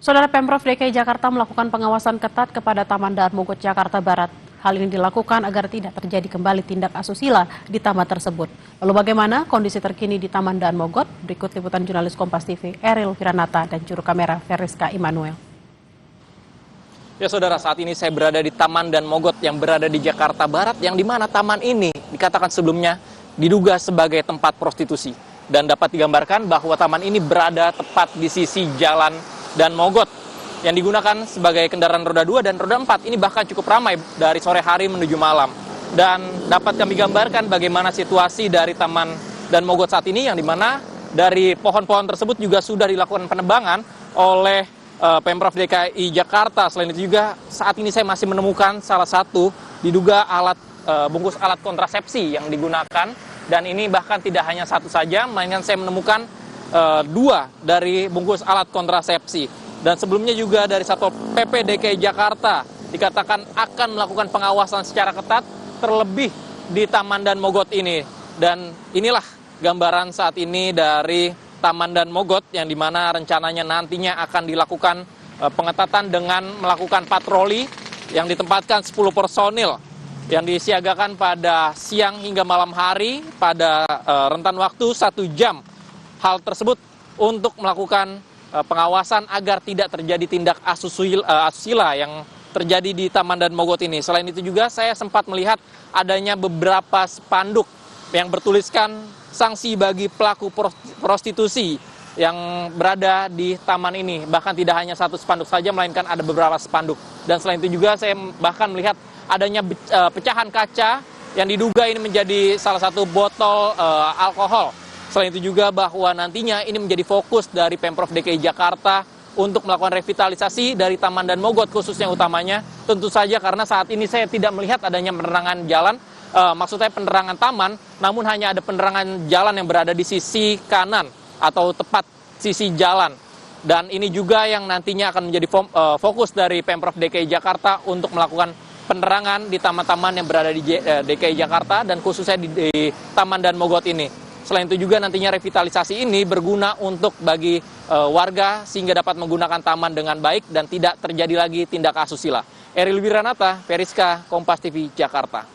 Saudara Pemprov DKI Jakarta melakukan pengawasan ketat kepada Taman Daan Mogot Jakarta Barat. Hal ini dilakukan agar tidak terjadi kembali tindak asusila di taman tersebut. Lalu bagaimana kondisi terkini di Taman Daan Mogot? Berikut liputan jurnalis Kompas TV Eril Wiranata dan juru kamera Veriska Immanuel. Ya saudara, saat ini saya berada di Taman Daan Mogot yang berada di Jakarta Barat, yang dimana taman ini dikatakan sebelumnya diduga sebagai tempat prostitusi. Dan dapat digambarkan bahwa taman ini berada tepat di sisi jalan Daan Mogot yang digunakan sebagai kendaraan roda 2 dan roda 4. Ini bahkan cukup ramai dari sore hari menuju malam. Dan dapat kami gambarkan bagaimana situasi dari Taman Daan Mogot saat ini, yang dimana dari pohon-pohon tersebut juga sudah dilakukan penebangan oleh Pemprov DKI Jakarta. Selain itu juga saat ini saya masih menemukan salah satu diduga bungkus alat kontrasepsi yang digunakan. Dan ini bahkan tidak hanya satu saja, melainkan saya menemukan dua dari bungkus alat kontrasepsi. Dan sebelumnya juga dari Satpol PP DKI Jakarta dikatakan akan melakukan pengawasan secara ketat, terlebih di Taman Daan Mogot ini. Dan inilah gambaran saat ini dari Taman Daan Mogot, yang dimana rencananya nantinya akan dilakukan pengetatan dengan melakukan patroli yang ditempatkan 10 personil yang disiagakan pada siang hingga malam hari pada rentan waktu 1 jam. Hal tersebut untuk melakukan pengawasan agar tidak terjadi tindak asusila yang terjadi di Taman Daan Mogot ini. Selain itu juga saya sempat melihat adanya beberapa spanduk yang bertuliskan sanksi bagi pelaku prostitusi yang berada di taman ini. Bahkan tidak hanya satu spanduk saja, melainkan ada beberapa spanduk. Dan selain itu juga saya bahkan melihat adanya pecahan kaca yang diduga ini menjadi salah satu botol alkohol. Selain itu juga bahwa nantinya ini menjadi fokus dari Pemprov DKI Jakarta untuk melakukan revitalisasi dari Taman Daan Mogot, khususnya utamanya. Tentu saja karena saat ini saya tidak melihat adanya penerangan jalan, maksud saya penerangan taman, namun hanya ada penerangan jalan yang berada di sisi kanan atau tepat sisi jalan. Dan ini juga yang nantinya akan menjadi fokus dari Pemprov DKI Jakarta untuk melakukan penerangan di taman-taman yang berada di DKI Jakarta dan khususnya di Taman Daan Mogot ini. Selain itu juga nantinya revitalisasi ini berguna untuk bagi warga sehingga dapat menggunakan taman dengan baik dan tidak terjadi lagi tindak asusila. Eril Wiranata, Veriska, Kompas TV, Jakarta.